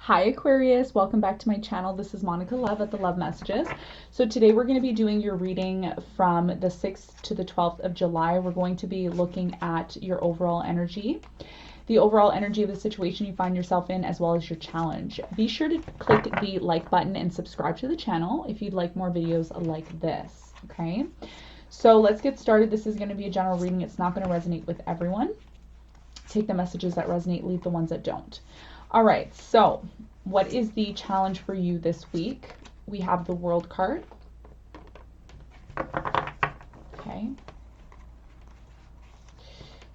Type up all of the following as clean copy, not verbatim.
Hi Aquarius, welcome back to my channel. This is Monica Love at the Love Messages. So today we're going to be doing your reading from the 6th to the 12th of July. We're going to be looking at your overall energy, the overall energy of the situation you find yourself in, as well as your challenge. Be sure to click the like button and subscribe to the channel if you'd like more videos like this, okay? So let's get started. This is going to be a general reading. It's not going to resonate with everyone. Take the messages that resonate, leave the ones that don't. All right, so what is the challenge for you this week? We have the World card. Okay.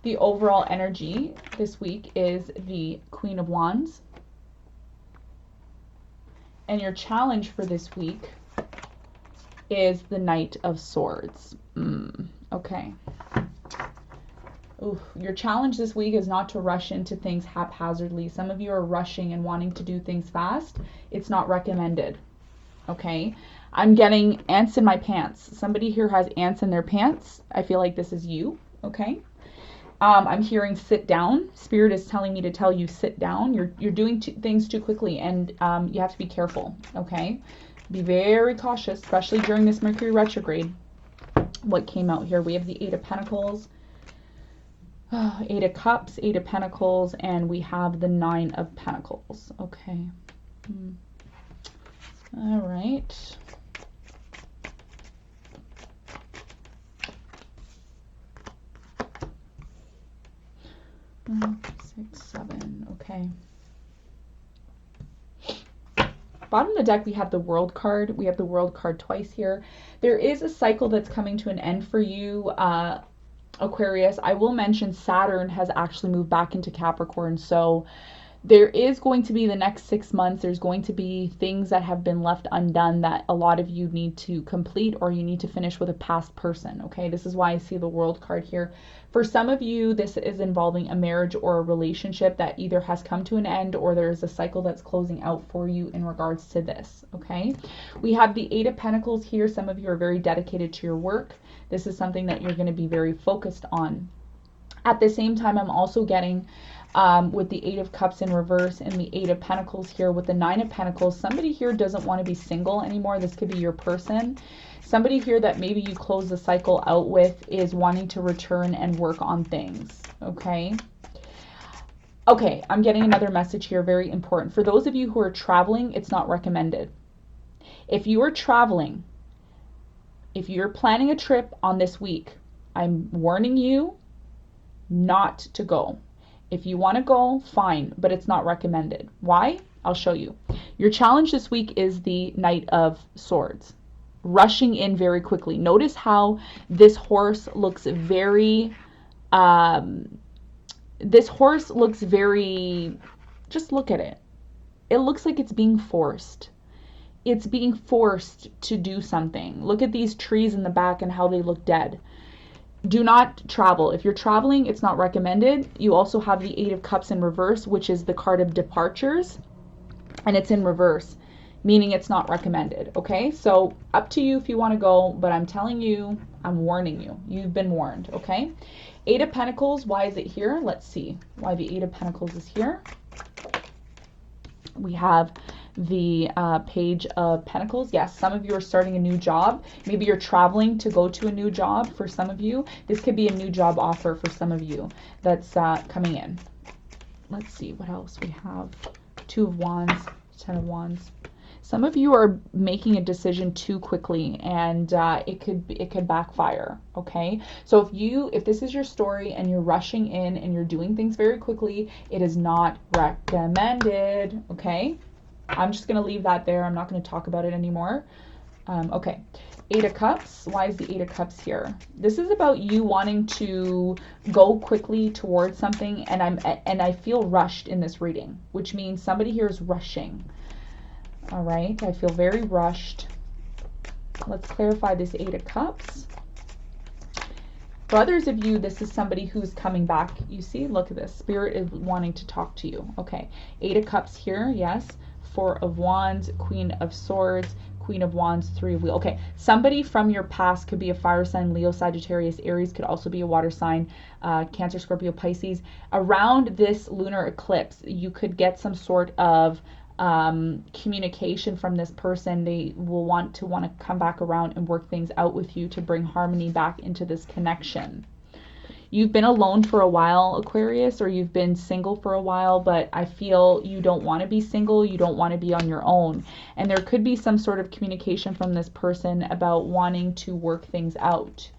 The overall energy this week is the Queen of Wands. And your challenge for this week is the Knight of Swords. Okay. Ooh, your challenge this week is not to rush into things haphazardly. Some of you are rushing and wanting to do things fast. It's not recommended. Okay? I'm getting ants in my pants. Somebody here has ants in their pants. I feel like this is you. Okay? I'm hearing sit down. Spirit is telling me to tell you sit down. You're doing things too quickly, and you have to be careful. Okay? Be very cautious, especially during this Mercury retrograde. What came out here? We have the Eight of Pentacles. Eight of Cups, Eight of Pentacles, and we have the Nine of Pentacles. Okay. All right. Six, seven. Okay. Bottom of the deck, we have the World card. We have the World card twice here. There is a cycle that's coming to an end for you, Aquarius. I will mention Saturn has actually moved back into Capricorn, so there is going to be the next 6 months, there's going to be things that have been left undone that a lot of you need to complete, or you need to finish with a past person. Okay, this is why I see the World card here. For some of you, this is involving a marriage or a relationship that either has come to an end, or there's a cycle that's closing out for you in regards to this. Okay, we have the Eight of Pentacles here. Some of you are very dedicated to your work. This is something that you're going to be very focused on. At the same time, I'm also getting with the Eight of Cups in reverse and the Eight of Pentacles here with the Nine of Pentacles, somebody here doesn't want to be single anymore. This could be your person. Somebody here that maybe you close the cycle out with is wanting to return and work on things. Okay. Okay, I'm getting another message here, very important. For those of you who are traveling, it's not recommended. If you are traveling, if you're planning a trip on this week, I'm warning you not to go. If you want to go, fine, but it's not recommended. Why? I'll show you. Your challenge this week is the Knight of Swords. Rushing in very quickly. Notice how this horse looks very, just look at it. It looks like it's being forced. It's being forced to do something. Look at these trees in the back and how they look dead. Do not travel. If you're traveling, it's not recommended. You also have the Eight of Cups in reverse, which is the card of departures, and it's in reverse, meaning it's not recommended. Okay, so up to you if you want to go, but I'm telling you, I'm warning you. You've been warned. Okay, Eight of Pentacles. Why is it here? Let's see why the Eight of Pentacles is here. We have the Page of Pentacles. Yes, some of you are starting a new job. Maybe you're traveling to go to a new job for some of you. This could be a new job offer for some of you that's coming in. Let's see what else we have. Two of Wands, Ten of Wands. Some of you are making a decision too quickly, and it could backfire. Okay, so if this is your story and you're rushing in and you're doing things very quickly, it is not recommended. Okay, I'm just going to leave that there. I'm not going to talk about it anymore. Okay, Eight of Cups. Why is the Eight of Cups here? This is about you wanting to go quickly towards something, and I feel rushed in this reading, which means somebody here is rushing. All right, I feel very rushed. Let's clarify this Eight of Cups. For others of you, this is somebody who's coming back. You see, look at this. Spirit is wanting to talk to you. Okay, Eight of Cups here, yes. Four of Wands, Queen of Swords, Queen of Wands, Three of Wheels. Okay, somebody from your past could be a fire sign, Leo, Sagittarius, Aries, could also be a water sign, Cancer, Scorpio, Pisces. Around this lunar eclipse, you could get some sort of communication from this person. They will want to come back around and work things out with you to bring harmony back into this connection. You've been alone for a while, Aquarius, or you've been single for a while, but I feel you don't want to be single. You don't want to be on your own. And there could be some sort of communication from this person about wanting to work things out.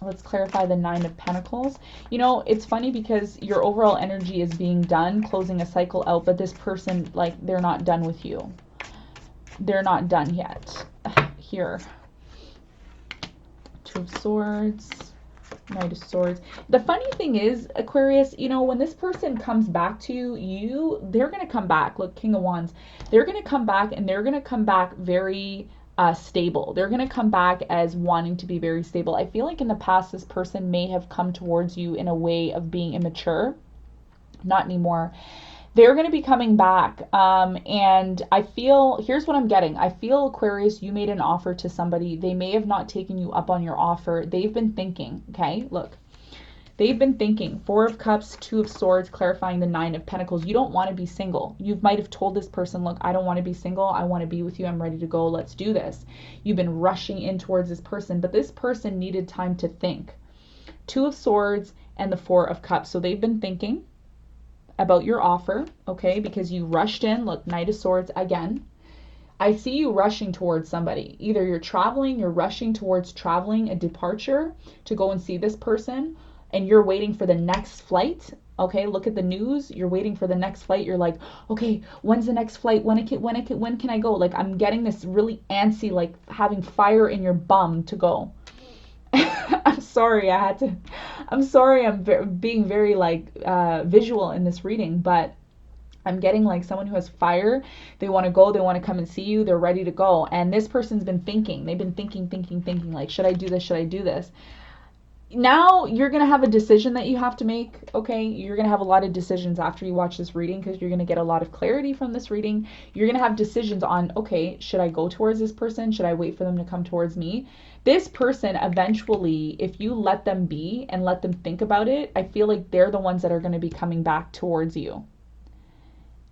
Let's clarify the Nine of Pentacles. You know, it's funny because your overall energy is being done, closing a cycle out, but this person, like, they're not done with you. They're not done yet. Here. Two of Swords. Knight of Swords. The funny thing is, Aquarius, you know, when this person comes back to you, they're going to come back. Look, King of Wands. They're going to come back, and they're going to come back very stable. They're going to come back as wanting to be very stable. I feel like in the past, this person may have come towards you in a way of being immature. Not anymore. They're going to be coming back. And I feel, here's what I'm getting. I feel, Aquarius, you made an offer to somebody. They may have not taken you up on your offer. They've been thinking, okay? Look, they've been thinking. Four of Cups, Two of Swords, clarifying the Nine of Pentacles. You don't want to be single. You might have told this person, look, I don't want to be single. I want to be with you. I'm ready to go. Let's do this. You've been rushing in towards this person, but this person needed time to think. Two of Swords and the Four of Cups. So they've been thinking about your offer, okay, because you rushed in. Look, Knight of Swords again. I see you rushing towards somebody. Either you're traveling, you're rushing towards traveling, a departure to go and see this person, and you're waiting for the next flight. Okay, look at the news. You're waiting for the next flight. You're like, okay, when's the next flight? When can I go? Like, I'm getting this really antsy, like having fire in your bum to go. I'm sorry, I'm sorry, I'm being very like visual in this reading, but I'm getting like someone who has fire. They want to go, they want to come and see you, they're ready to go. And this person's been thinking, they've been thinking, like, should I do this? Should I do this? Now you're going to have a decision that you have to make, okay? You're going to have a lot of decisions after you watch this reading because you're going to get a lot of clarity from this reading. You're going to have decisions on, okay, should I go towards this person? Should I wait for them to come towards me? This person eventually, if you let them be and let them think about it, I feel like they're the ones that are going to be coming back towards you.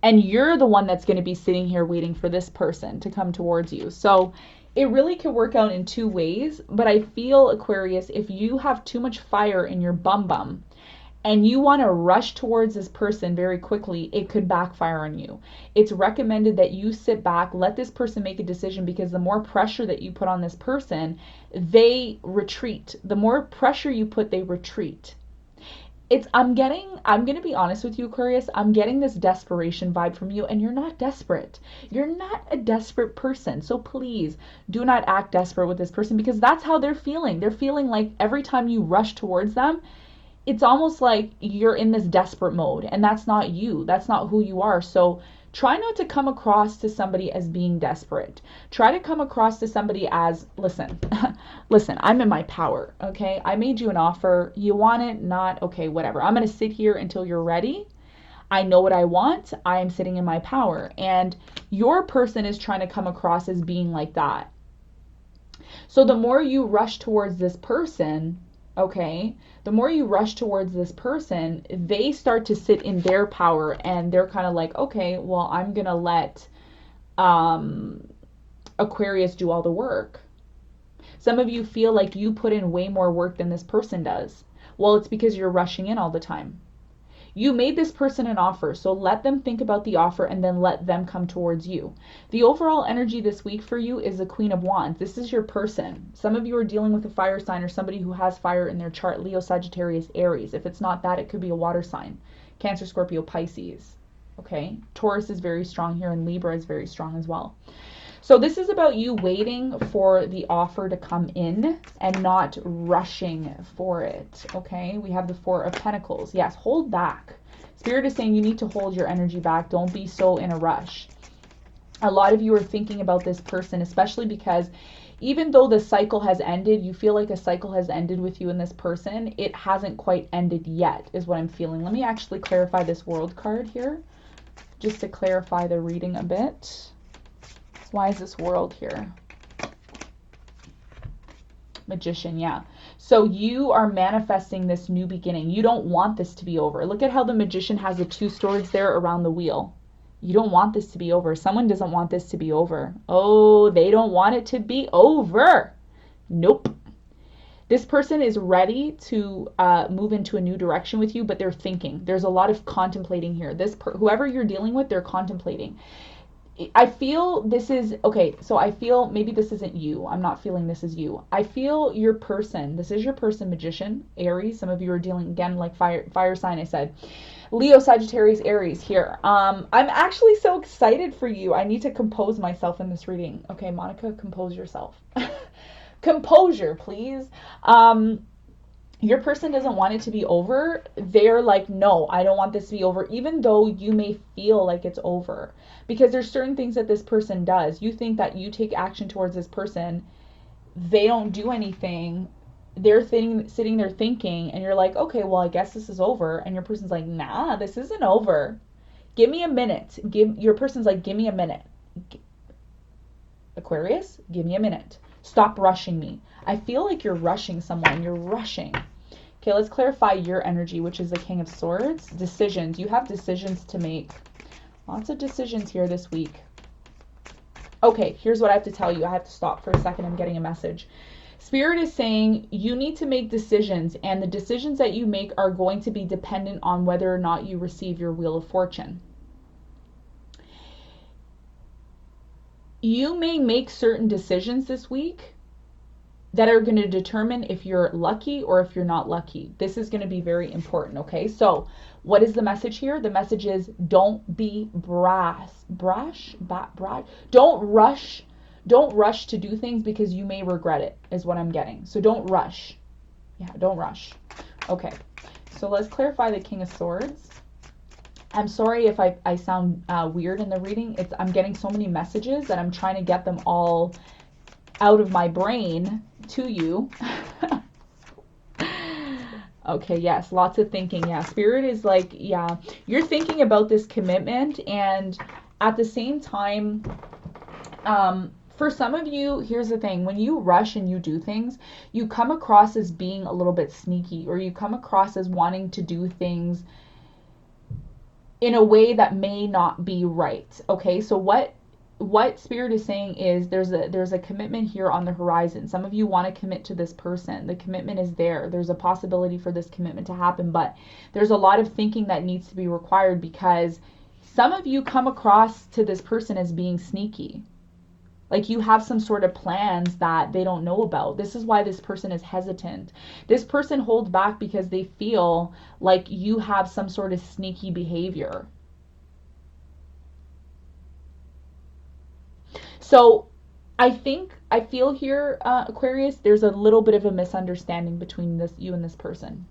And you're the one that's going to be sitting here waiting for this person to come towards you. So it really could work out in two ways, but I feel, Aquarius, if you have too much fire in your bum and you want to rush towards this person very quickly, it could backfire on you. It's recommended that you sit back, let this person make a decision, because the more pressure that you put on this person, they retreat. The more pressure you put, they retreat. I'm going to be honest with you, Aquarius, I'm getting this desperation vibe from you, and you're not desperate. You're not a desperate person. So please do not act desperate with this person, because that's how they're feeling. They're feeling like every time you rush towards them, it's almost like you're in this desperate mode, and that's not you. That's not who you are. So try not to come across to somebody as being desperate. Try to come across to somebody as, listen, I'm in my power, okay? I made you an offer. You want it? Not? Okay, whatever. I'm going to sit here until you're ready. I know what I want. I am sitting in my power. And your person is trying to come across as being like that. So the more you rush towards this person, okay, the more you rush towards this person, they start to sit in their power, and they're kind of like, okay, well, I'm going to let Aquarius do all the work. Some of you feel like you put in way more work than this person does. Well, it's because you're rushing in all the time. You made this person an offer, so let them think about the offer and then let them come towards you. The overall energy this week for you is the Queen of Wands. This is your person. Some of you are dealing with a fire sign or somebody who has fire in their chart, Leo, Sagittarius, Aries. If it's not that, it could be a water sign. Cancer, Scorpio, Pisces. Okay? Taurus is very strong here, and Libra is very strong as well. So this is about you waiting for the offer to come in and not rushing for it, okay? We have the Four of Pentacles. Yes, hold back. Spirit is saying you need to hold your energy back. Don't be so in a rush. A lot of you are thinking about this person, especially because even though the cycle has ended, you feel like a cycle has ended with you and this person, it hasn't quite ended yet, is what I'm feeling. Let me actually clarify this World card here, just to clarify the reading a bit. Why is this World here? Magician, yeah. So you are manifesting this new beginning. You don't want this to be over. Look at how the Magician has the two swords there around the wheel. You don't want this to be over. Someone doesn't want this to be over. Oh, they don't want it to be over. Nope. This person is ready to move into a new direction with you, but they're thinking. There's a lot of contemplating here. Whoever you're dealing with, they're contemplating. I feel this is, okay, so I feel maybe this isn't you. I'm not feeling this is you. I feel your person, this is your person, Magician, Aries. Some of you are dealing, again, like fire sign I said. Leo, Sagittarius, Aries here. I'm actually so excited for you. I need to compose myself in this reading. Okay, Monica, compose yourself. Composure, please. Your person doesn't want it to be over. They're like, no, I don't want this to be over, even though you may feel like it's over. Because there's certain things that this person does. You think that you take action towards this person. They don't do anything. They're sitting there thinking, and you're like, okay, well, I guess this is over. And your person's like, nah, this isn't over. Give me a minute. Your person's like, give me a minute. Aquarius, give me a minute. Stop rushing me. I feel like you're rushing someone. You're rushing. Okay, let's clarify your energy, which is the King of Swords. Decisions. You have decisions to make. Lots of decisions here this week. Okay, here's what I have to tell you. I have to stop for a second. I'm getting a message. Spirit is saying you need to make decisions, and the decisions that you make are going to be dependent on whether or not you receive your Wheel of Fortune. You may make certain decisions this week that are going to determine if you're lucky or if you're not lucky. This is going to be very important, okay? So, what is the message here? The message is don't be brash. Don't rush to do things because you may regret it, is what I'm getting. So don't rush. Yeah, don't rush. Okay, so let's clarify the King of Swords. I'm sorry if I sound weird in the reading. I'm getting so many messages that I'm trying to get them all out of my brain to you. Okay, yes, lots of thinking. Yeah, Spirit is like, yeah, you're thinking about this commitment, and at the same time, for some of you, here's the thing. When you rush and you do things, you come across as being a little bit sneaky, or you come across as wanting to do things in a way that may not be right. Okay, so what Spirit is saying is there's a commitment here on the horizon. Some of you want to commit to this person. The commitment is there. There's a possibility for this commitment to happen, but there's a lot of thinking that needs to be required because some of you come across to this person as being sneaky. Like you have some sort of plans that they don't know about. This is why this person is hesitant. This person holds back because they feel like you have some sort of sneaky behavior. So I feel here, Aquarius, there's a little bit of a misunderstanding between you and this person.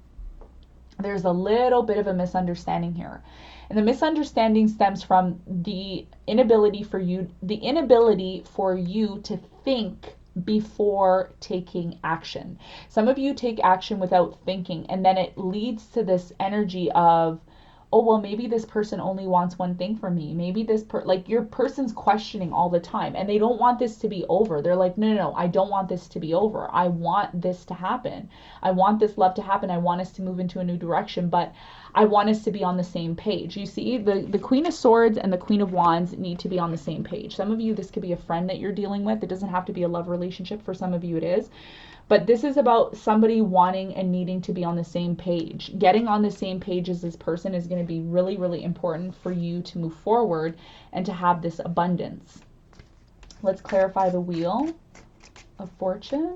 There's a little bit of a misunderstanding here. And the misunderstanding stems from the inability for you to think before taking action. Some of you take action without thinking, and then it leads to this energy of, oh, well, maybe this person only wants one thing from me. Maybe like your person's questioning all the time, and they don't want this to be over. They're like, no, I don't want this to be over. I want this to happen. I want this love to happen. I want us to move into a new direction, but I want us to be on the same page. You see, the Queen of Swords and the Queen of Wands need to be on the same page. Some of you, this could be a friend that you're dealing with. It doesn't have to be a love relationship. For some of you, it is. But this is about somebody wanting and needing to be on the same page. Getting on the same page as this person is going to be really, really important for you to move forward and to have this abundance. Let's clarify the Wheel of Fortune.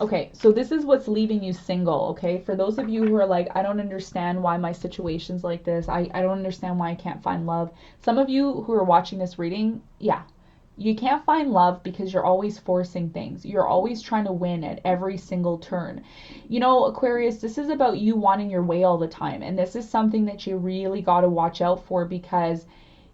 Okay, so this is what's leaving you single, okay? For those of you who are like, I don't understand why my situation's like this. I don't understand why I can't find love. Some of you who are watching this reading, yeah, you can't find love because you're always forcing things. You're always trying to win at every single turn. You know, Aquarius, this is about you wanting your way all the time. And this is something that you really got to watch out for because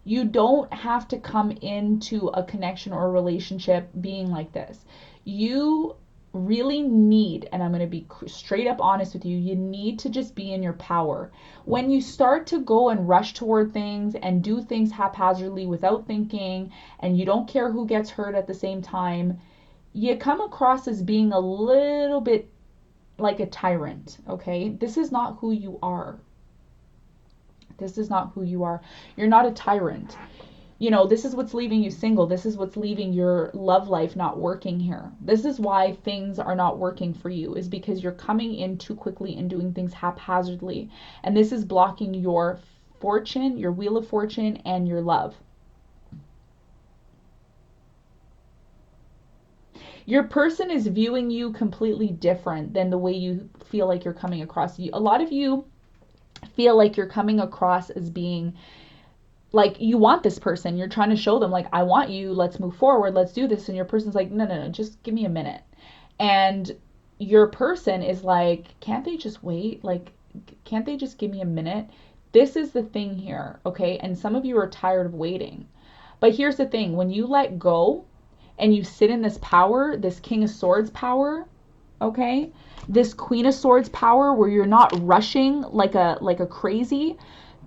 you don't have to come into a connection or a relationship being like this. You really need, and I'm going to be straight up honest with you, you need to just be in your power. When you start to go and rush toward things and do things haphazardly without thinking, and you don't care who gets hurt at the same time, you come across as being a little bit like a tyrant, okay? This is not who you are. This is not who you are. You're not a tyrant. You know, this is what's leaving you single. This is what's leaving your love life not working here. This is why things are not working for you, is because you're coming in too quickly and doing things haphazardly. And this is blocking your fortune, your wheel of fortune, and your love. Your person is viewing you completely different than the way you feel like you're coming across. A lot of you feel like you're coming across as being like you want this person. You're trying to show them like, I want you, let's move forward, let's do this. And your person's like, no, just give me a minute. And your person is like, can't they just wait? Like, can't they just give me a minute? This is the thing here, okay? And some of you are tired of waiting. But here's the thing, when you let go and you sit in this power, this King of Swords power, okay? This Queen of Swords power where you're not rushing like a crazy.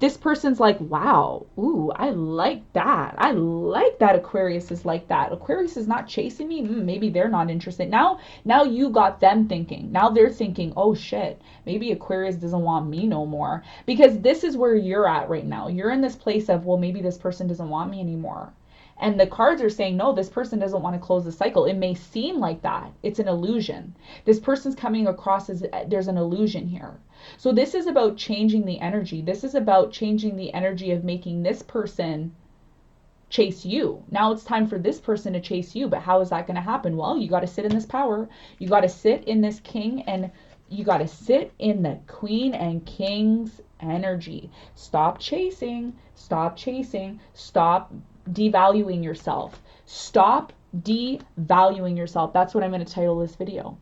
This person's like, wow, ooh, I like that. I like that Aquarius is like that. Aquarius is not chasing me. Maybe they're not interested. Now you got them thinking. Now they're thinking, oh shit, maybe Aquarius doesn't want me no more. Because this is where you're at right now. You're in this place of, well, maybe this person doesn't want me anymore. And the cards are saying, no, this person doesn't want to close the cycle. It may seem like that. It's an illusion. This person's coming across as there's an illusion here. So this is about changing the energy. This is about changing the energy of making this person chase you. Now it's time for this person to chase you. But how is that going to happen? Well, you got to sit in this power. You got to sit in this king, and you got to sit in the Queen and King's energy. Stop chasing. Stop chasing. Stop devaluing yourself. Stop devaluing yourself. That's what I'm going to title this video.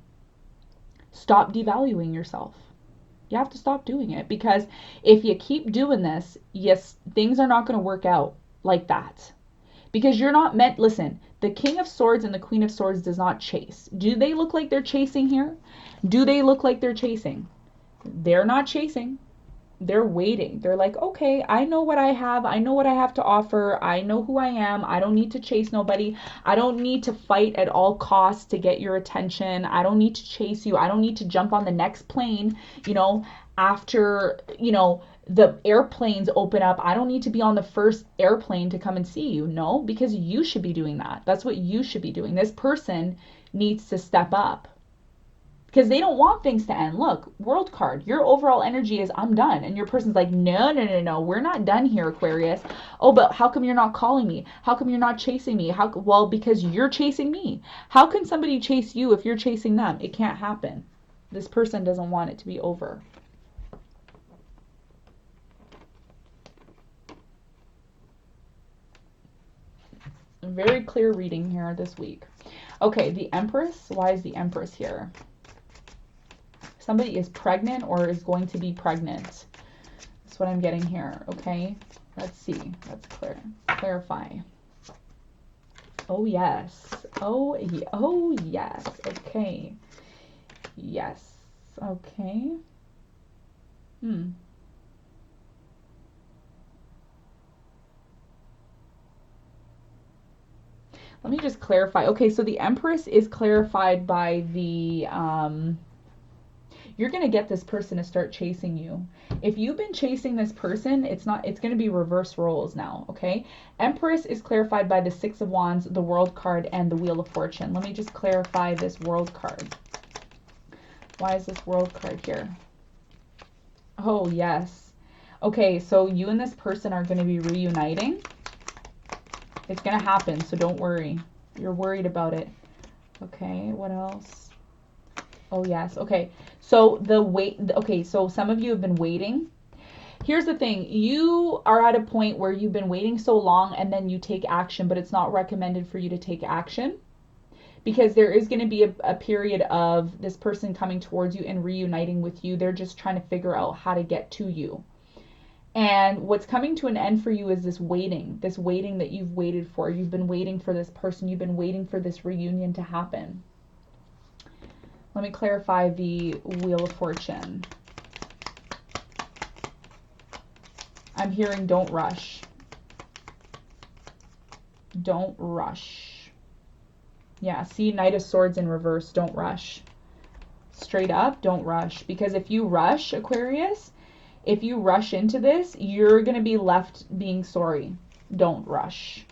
Stop devaluing yourself. You have to stop doing it, because if you keep doing this, yes, things are not going to work out like that. Because you're not meant, listen, the King of Swords and the Queen of Swords does not chase. Do they look like they're chasing here? Do they look like they're chasing? They're not chasing. They're waiting. They're like, okay, I know what I have. I know what I have to offer. I know who I am. I don't need to chase nobody. I don't need to fight at all costs to get your attention. I don't need to chase you. I don't need to jump on the next plane, after, the airplanes open up. I don't need to be on the first airplane to come and see you. No, because you should be doing that. That's what you should be doing. This person needs to step up. Because they don't want things to end. Look, world card, your overall energy is, I'm done. And your person's like, no, we're not done here, Aquarius. Oh, but how come you're not calling me? How come you're not chasing me? Well, because you're chasing me. How can somebody chase you if you're chasing them? It can't happen. This person doesn't want it to be over. Very clear reading here this week. Okay, the Empress. Why is the Empress here? Somebody is pregnant or is going to be pregnant. That's what I'm getting here, okay? Let's see. Let's clarify. Oh, yes. Oh, yes. Okay. Yes. Okay. Let me just clarify. Okay, so the Empress is clarified by the... you're going to get this person to start chasing you. If you've been chasing this person, it's going to be reverse roles now, okay? Empress is clarified by the Six of Wands, the World card, and the Wheel of Fortune. Let me just clarify this World card. Why is this World card here? Oh, yes. Okay, so you and this person are going to be reuniting. It's going to happen, so don't worry. You're worried about it. Okay, what else? Oh, yes. Okay. So so some of you have been waiting. Here's the thing. You are at a point where you've been waiting so long and then you take action, but it's not recommended for you to take action, because there is going to be a period of this person coming towards you and reuniting with you. They're just trying to figure out how to get to you. And what's coming to an end for you is this waiting that you've waited for. You've been waiting for this person. You've been waiting for this reunion to happen. Let me clarify the Wheel of Fortune. I'm hearing don't rush. Don't rush. Yeah, see, Knight of Swords in reverse. Don't rush. Straight up, don't rush. Because if you rush, Aquarius, if you rush into this, you're going to be left being sorry. Don't rush.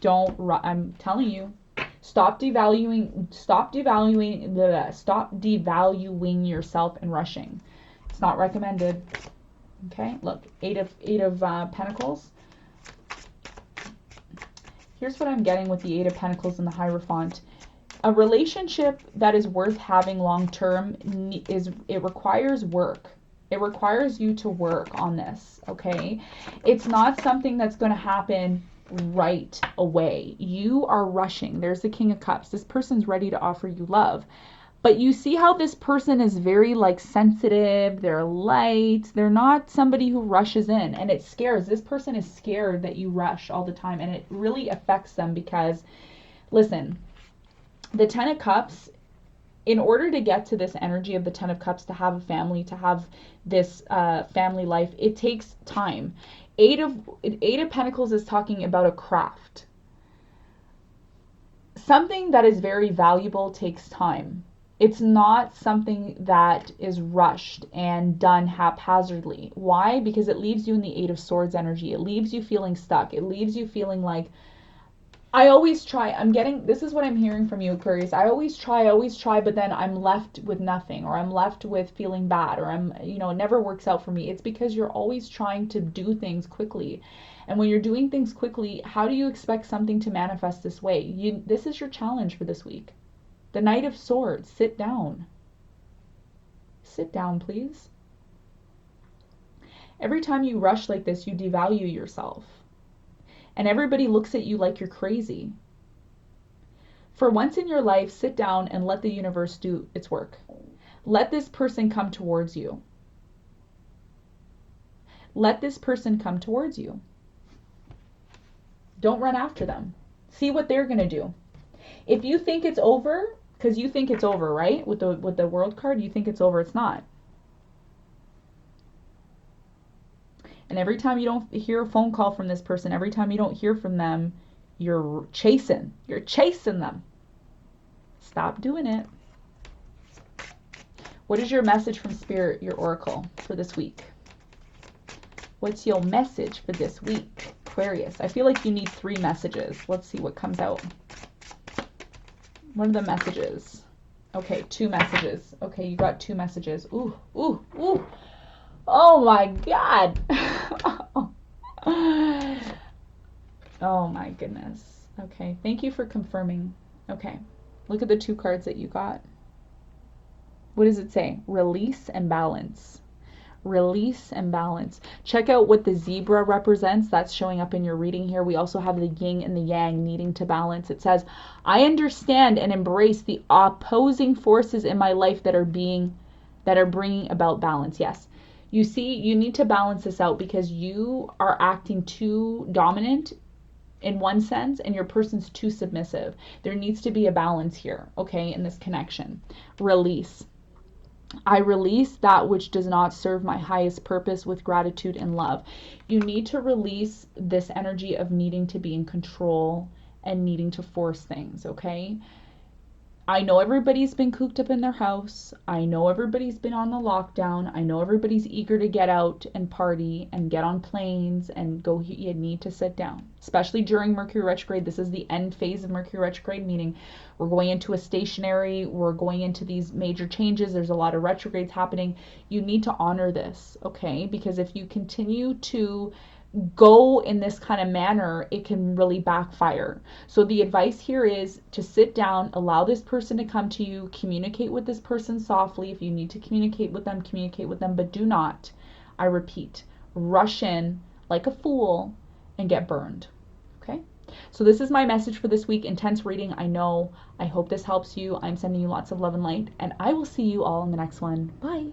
Don't rush. I'm telling you. Stop devaluing yourself and rushing. It's not recommended. Okay, look, eight of Pentacles. Here's what I'm getting with the Eight of Pentacles and the Hierophant. A relationship that is worth having long term it requires work. It requires you to work on this, okay? It's not something that's going to happen right away. You are rushing. There's the King of Cups. This person's ready to offer you love. But you see how this person is very like sensitive, they're light, they're not somebody who rushes in, and it scares. This person is scared that you rush all the time, and it really affects them because, listen, the Ten of Cups, in order to get to this energy of the Ten of Cups, to have a family, to have this family life, it takes time. Eight of Pentacles is talking about a craft. Something that is very valuable takes time. It's not something that is rushed and done haphazardly. Why? Because it leaves you in the Eight of Swords energy. It leaves you feeling stuck. It leaves you feeling like, I always try. This is what I'm hearing from you, Aquarius. I always try, but then I'm left with nothing, or I'm left with feeling bad, or it never works out for me. It's because you're always trying to do things quickly. And when you're doing things quickly, how do you expect something to manifest this way? This is your challenge for this week. The Knight of Swords, sit down. Sit down, please. Every time you rush like this, you devalue yourself. And everybody looks at you like you're crazy. For once in your life, sit down and let the universe do its work. Let this person come towards you. Let this person come towards you. Don't run after them. See what they're going to do. If you think it's over, because you think it's over, right? With the World card, you think it's over. It's not. And every time you don't hear a phone call from this person, every time you don't hear from them, you're chasing. You're chasing them. Stop doing it. What is your message from Spirit, your Oracle, for this week? What's your message for this week, Aquarius? I feel like you need 3 messages. Let's see what comes out. What are the messages? Okay, 2 messages. Okay, you got 2 messages. Ooh, ooh, ooh. Oh my God. Oh my goodness. Okay, thank you for confirming. Okay, look at the 2 cards that you got. What does it say? Release and balance. Release and balance. Check out what the zebra represents. That's showing up in your reading here. We also have the yin and the yang needing to balance. It says, I understand and embrace the opposing forces in my life that are bringing about balance. Yes. You see, you need to balance this out because you are acting too dominant in one sense and your person's too submissive. There needs to be a balance here, okay, in this connection. Release. I release that which does not serve my highest purpose with gratitude and love. You need to release this energy of needing to be in control and needing to force things, okay? I know everybody's been cooped up in their house. I know everybody's been on the lockdown. I know everybody's eager to get out and party and get on planes and go. You need to sit down, especially during Mercury retrograde. This is the end phase of Mercury retrograde, meaning we're going into a stationary, we're going into these major changes. There's a lot of retrogrades happening. You need to honor this, okay? Because if you continue to go in this kind of manner, it can really backfire. So the advice here is to sit down, allow this person to come to you, communicate with this person softly. If you need to communicate with them, but do not, I repeat, rush in like a fool and get burned. Okay? So this is my message for this week. Intense reading, I know. I hope this helps you. I'm sending you lots of love and light, and I will see you all in the next one. Bye.